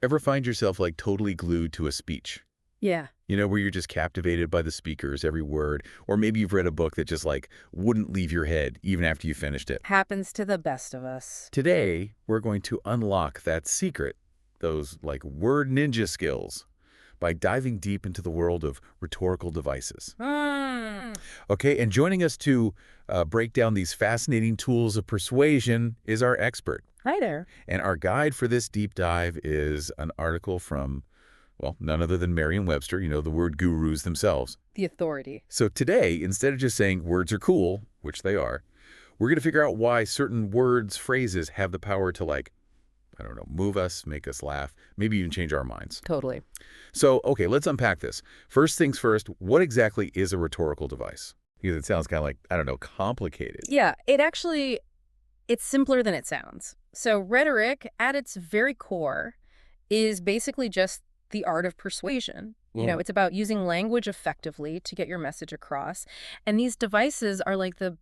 Ever find yourself like totally glued to a speech? Yeah. You know, where you're just captivated by the speakers, every word, or maybe you've read a book that just like wouldn't leave your head even after you finished it. Happens to the best of us. Today, we're going to unlock that secret, those like word ninja skills, by diving deep into the world of rhetorical devices. Okay, and joining us to break down these fascinating tools of persuasion is our expert. Hi there. And our guide for this deep dive is an article from, well, none other than Merriam-Webster, you know, the word gurus themselves. The authority. So today, instead of just saying words are cool, which they are, we're going to figure out why certain words, phrases have the power to, like, I don't know, move us, make us laugh, maybe even change our minds. Totally. So, okay, let's unpack this. First things first, what exactly is a rhetorical device? Because it sounds kind of like, I don't know, complicated. Yeah, it's simpler than it sounds. So rhetoric, at its very core, is basically just the art of persuasion. You know, it's about using language effectively to get your message across. And these devices are like think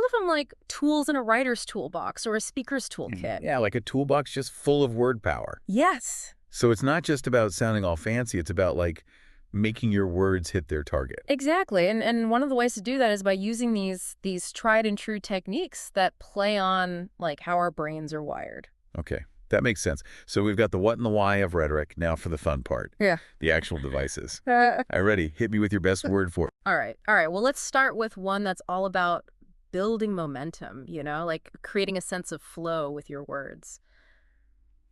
of them like tools in a writer's toolbox or a speaker's toolkit. Yeah, like a toolbox just full of word power. Yes. So it's not just about sounding all fancy. It's about, like, making your words hit their target. Exactly. And one of the ways to do that is by using these tried and true techniques that play on, like, how our brains are wired. Okay, that makes sense. So we've got the what and the why of rhetoric. Now for the fun part. Yeah. The actual devices. All All right, ready? Hit me with your best word for it. right. Well, let's start with one that's all about building momentum, you know, like creating a sense of flow with your words.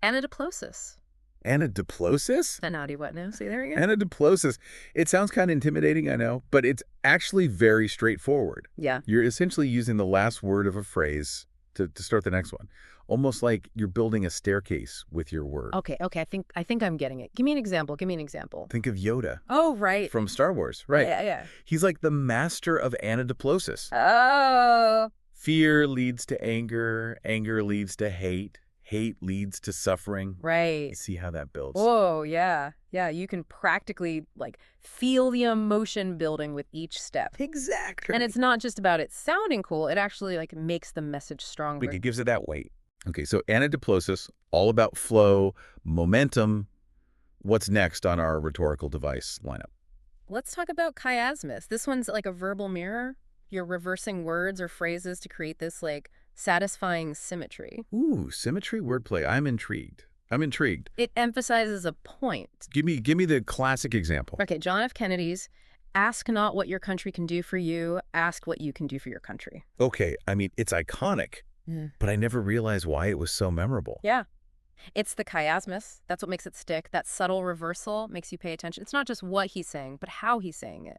Anadiplosis. Anadiplosis? That naughty what now? See, there you go. Anadiplosis. It sounds kind of intimidating, I know, but it's actually very straightforward. Yeah. You're essentially using the last word of a phrase to start the next one. Almost like you're building a staircase with your word. Okay. I think I'm getting it. Give me an example. Think of Yoda. Oh, right. From Star Wars, right? Yeah. He's like the master of anadiplosis. Oh. Fear leads to anger, anger leads to hate, hate leads to suffering. Right. You see how that builds? Whoa, yeah. Yeah, you can practically, like, feel the emotion building with each step. Exactly. And it's not just about it sounding cool. It actually, like, makes the message stronger. It gives it that weight. Okay, so anadiplosis, all about flow, momentum. What's next on our rhetorical device lineup? Let's talk about chiasmus. This one's like a verbal mirror. You're reversing words or phrases to create this, like, satisfying symmetry. Ooh, symmetry, wordplay. I'm intrigued. It emphasizes a point. Give me the classic example. Okay, John F. Kennedy's, ask not what your country can do for you, ask what you can do for your country. Okay, I mean, it's iconic, but I never realized why it was so memorable. Yeah. It's the chiasmus. That's what makes it stick. That subtle reversal makes you pay attention. It's not just what he's saying, but how he's saying it.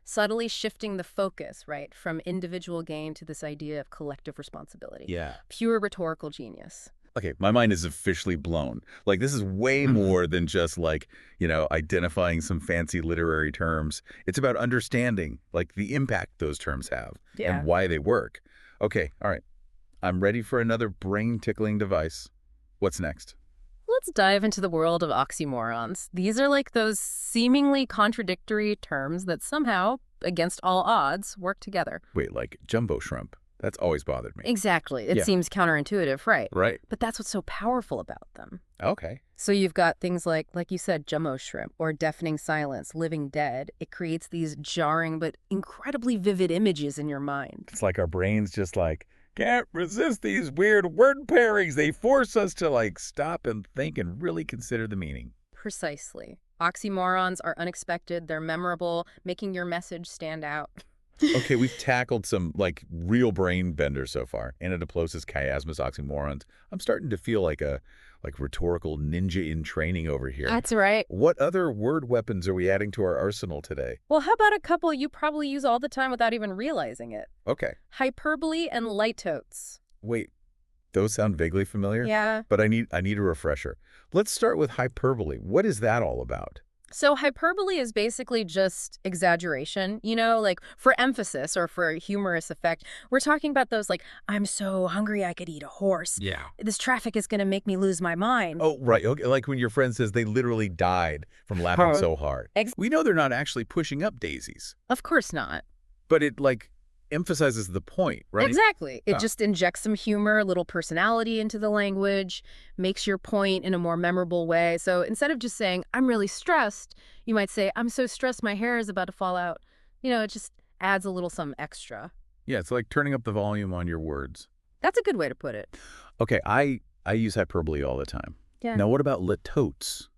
Subtly shifting the focus, right, from individual gain to this idea of collective responsibility. Yeah. Pure rhetorical genius. Okay, my mind is officially blown. Like, this is way more than just, like, you know, identifying some fancy literary terms. It's about understanding, like, the impact those terms have and why they work. Okay, all right. I'm ready for another brain-tickling device. What's next? Let's dive into the world of oxymorons. These are like those seemingly contradictory terms that somehow, against all odds, work together. Wait, like jumbo shrimp. That's always bothered me. Exactly. It seems counterintuitive, right? Right. But that's what's so powerful about them. Okay. So you've got things like you said, jumbo shrimp or deafening silence, living dead. It creates these jarring but incredibly vivid images in your mind. It's like our brains just like, can't resist these weird word pairings. They force us to, like, stop and think and really consider the meaning. Precisely. Oxymorons are unexpected. They're memorable, making your message stand out. Okay, we've tackled some, like, real brain benders so far. Anadiplosis, chiasmus, oxymorons. I'm starting to feel like a rhetorical ninja in training over here. That's right. What other word weapons are we adding to our arsenal today? Well, how about a couple you probably use all the time without even realizing it? Okay. Hyperbole and litotes. Wait, those sound vaguely familiar? Yeah. But I need a refresher. Let's start with hyperbole. What is that all about? So hyperbole is basically just exaggeration, you know, like for emphasis or for humorous effect. We're talking about those like, I'm so hungry I could eat a horse. Yeah. This traffic is going to make me lose my mind. Oh, right. Okay. Like when your friend says they literally died from laughing so hard. We know they're not actually pushing up daisies. Of course not. But it, like, emphasizes the point, right? Exactly. It just injects some humor, a little personality into the language, makes your point in a more memorable way. So instead of just saying, I'm really stressed, you might say, I'm so stressed my hair is about to fall out. It just adds a little something extra. Yeah, it's like turning up the volume on your words. That's a good way to put it. Okay, I use hyperbole all the time. Yeah. Now, what about litotes?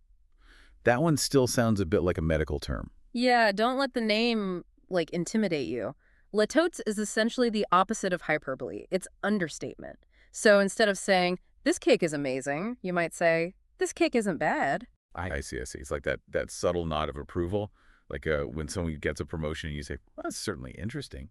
That one still sounds a bit like a medical term. Yeah, don't let the name, intimidate you. Litotes is essentially the opposite of hyperbole. It's understatement. So instead of saying, this cake is amazing, you might say, this cake isn't bad. I see. It's like that subtle nod of approval. Like when someone gets a promotion and you say, well, that's certainly interesting.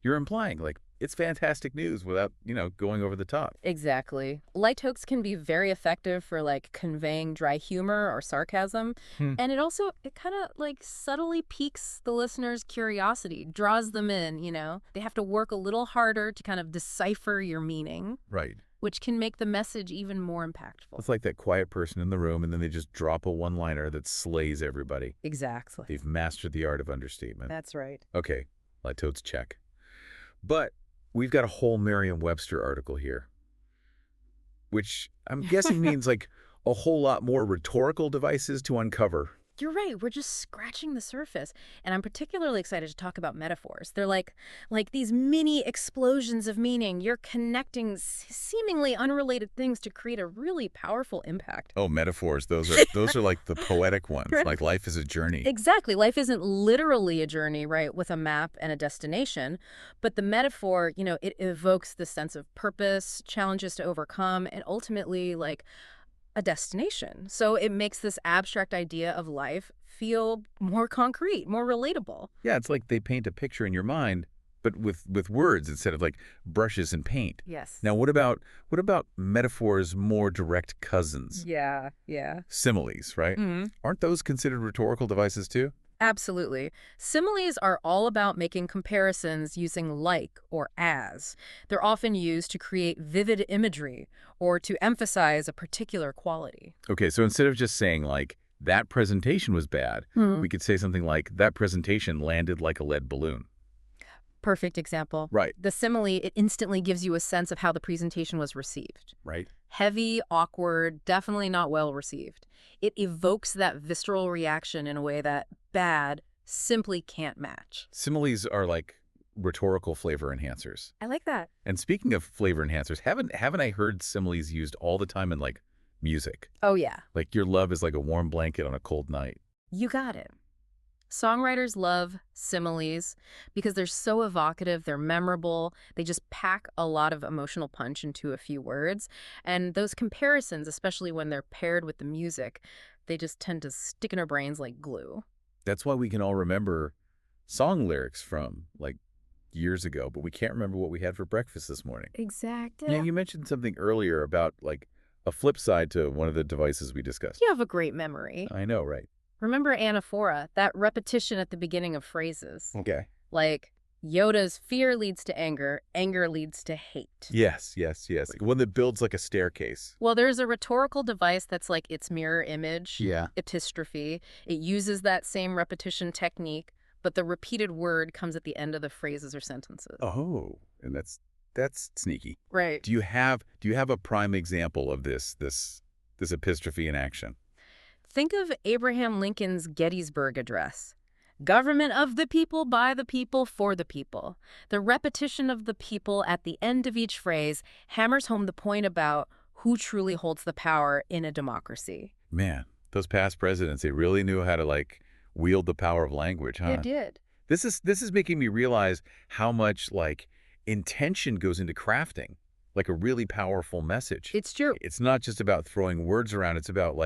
You're implying, it's fantastic news without, going over the top. Exactly. Litotes can be very effective for, conveying dry humor or sarcasm. And it kind of, subtly piques the listener's curiosity, draws them in, They have to work a little harder to kind of decipher your meaning. Right. Which can make the message even more impactful. It's like that quiet person in the room, and then they just drop a one-liner that slays everybody. Exactly. They've mastered the art of understatement. That's right. Okay, litotes check. But we've got a whole Merriam-Webster article here, which I'm guessing means a whole lot more rhetorical devices to uncover. You're right. We're just scratching the surface. And I'm particularly excited to talk about metaphors. They're like these mini explosions of meaning. You're connecting seemingly unrelated things to create a really powerful impact. Oh, metaphors. Those are like the poetic ones. Right. Like life is a journey. Exactly. Life isn't literally a journey, right, with a map and a destination. But the metaphor, it evokes the sense of purpose, challenges to overcome, and ultimately, a destination. So it makes this abstract idea of life feel more concrete, more relatable. Yeah, it's like they paint a picture in your mind, but with words instead of brushes and paint. Yes. Now, what about metaphors' more direct cousins? Yeah. Similes, right? Mm-hmm. Aren't those considered rhetorical devices too? Absolutely. Similes are all about making comparisons using like or as. They're often used to create vivid imagery or to emphasize a particular quality. Okay, so instead of just saying that presentation was bad, we could say something like that presentation landed like a lead balloon. Perfect example. Right. The simile, it instantly gives you a sense of how the presentation was received. Right. Heavy, awkward, definitely not well received. It evokes that visceral reaction in a way that bad simply can't match. Similes are like rhetorical flavor enhancers. I like that. And speaking of flavor enhancers, haven't I heard similes used all the time in music? Oh, yeah. Like your love is like a warm blanket on a cold night. You got it. Songwriters love similes because they're so evocative, they're memorable, they just pack a lot of emotional punch into a few words. And those comparisons, especially when they're paired with the music, they just tend to stick in our brains like glue. That's why we can all remember song lyrics from years ago, but we can't remember what we had for breakfast this morning. Exactly. Yeah, you mentioned something earlier about a flip side to one of the devices we discussed. You have a great memory. I know, right? Remember Anaphora, that repetition at the beginning of phrases? Okay. Yoda's fear leads to anger, anger leads to hate. Yes. One that builds like a staircase. Well, there's a rhetorical device that's like its mirror image, epistrophe. It uses that same repetition technique, but the repeated word comes at the end of the phrases or sentences. Oh, and that's sneaky. Right. Do you have a prime example of this epistrophe in action? Think of Abraham Lincoln's Gettysburg Address. Government of the people, by the people, for the people. The repetition of the people at the end of each phrase hammers home the point about who truly holds the power in a democracy. Man, those past presidents, they really knew how to wield the power of language, huh? They did. This is making me realize how much intention goes into crafting a really powerful message. It's true. It's not just about throwing words around. It's about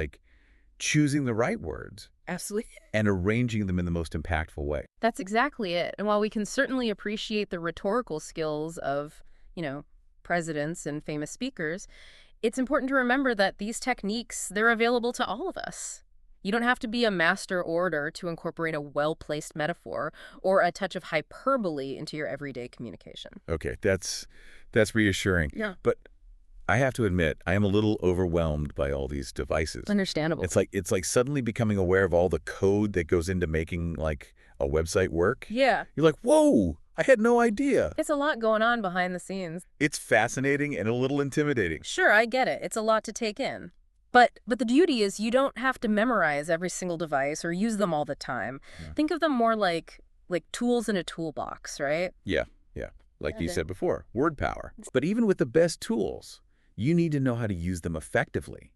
choosing the right words. Absolutely. And arranging them in the most impactful way. That's exactly it. And while we can certainly appreciate the rhetorical skills of, presidents and famous speakers, it's important to remember that these techniques, they're available to all of us. You don't have to be a master orator to incorporate a well-placed metaphor or a touch of hyperbole into your everyday communication. Okay, that's reassuring. Yeah. But I have to admit, I am a little overwhelmed by all these devices. Understandable. It's like suddenly becoming aware of all the code that goes into making a website work. Yeah. You're like, whoa, I had no idea. It's a lot going on behind the scenes. It's fascinating and a little intimidating. Sure, I get it. It's a lot to take in. But the beauty is you don't have to memorize every single device or use them all the time. Yeah. Think of them more like tools in a toolbox, right? Yeah. Like you said before, word power. But even with the best tools, you need to know how to use them effectively.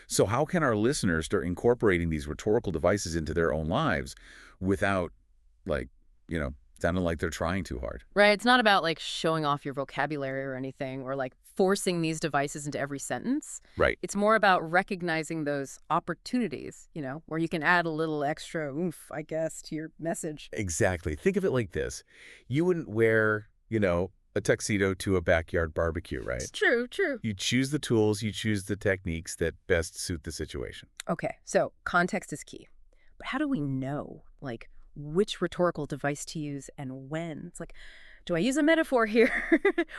So how can our listeners start incorporating these rhetorical devices into their own lives without, sounding like they're trying too hard? Right. It's not about, showing off your vocabulary or anything or, forcing these devices into every sentence. Right. It's more about recognizing those opportunities, where you can add a little extra oomph, I guess, to your message. Exactly. Think of it like this. You wouldn't wear, a tuxedo to a backyard barbecue, right? It's true. You choose the tools, you choose the techniques that best suit the situation. Okay, so context is key. But how do we know, which rhetorical device to use and when? It's do I use a metaphor here?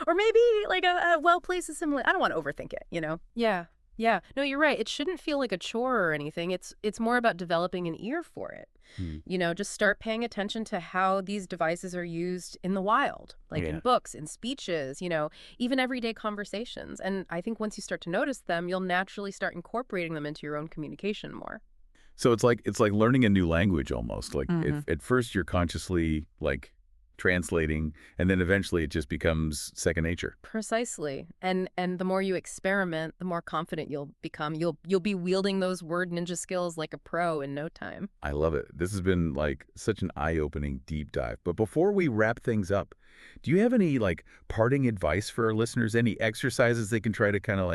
Or maybe, a well-placed simile? I don't want to overthink it, Yeah. No, you're right. It shouldn't feel like a chore or anything. It's more about developing an ear for it. Just start paying attention to how these devices are used in the wild, in books, in speeches, even everyday conversations. And I think once you start to notice them, you'll naturally start incorporating them into your own communication more. So it's like learning a new language almost. At first you're consciously translating, and then eventually it just becomes second nature. Precisely. And the more you experiment, the more confident you'll become. You'll be wielding those word ninja skills like a pro in no time. I love it. This has been such an eye-opening deep dive. But before we wrap things up, do you have any parting advice for our listeners? Any exercises they can try to kind of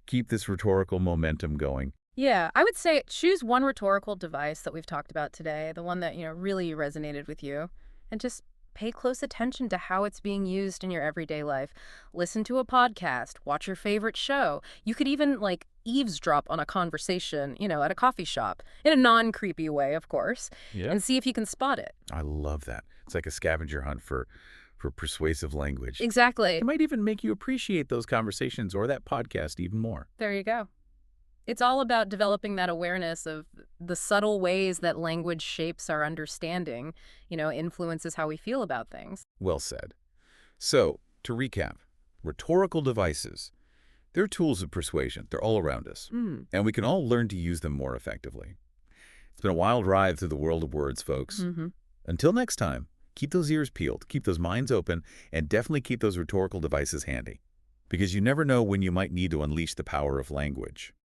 keep this rhetorical momentum going? Yeah, I would say choose one rhetorical device that we've talked about today, the one that, really resonated with you, and just pay close attention to how it's being used in your everyday life. Listen to a podcast, watch your favorite show. You could even eavesdrop on a conversation, at a coffee shop, in a non-creepy way, of course, and see if you can spot it. I love that. It's like a scavenger hunt for persuasive language. Exactly. It might even make you appreciate those conversations or that podcast even more. There you go. It's all about developing that awareness of the subtle ways that language shapes our understanding, influences how we feel about things. Well said. So, to recap, rhetorical devices, they're tools of persuasion. They're all around us. And we can all learn to use them more effectively. It's been a wild ride through the world of words, folks. Until next time, keep those ears peeled, keep those minds open, and definitely keep those rhetorical devices handy. Because you never know when you might need to unleash the power of language.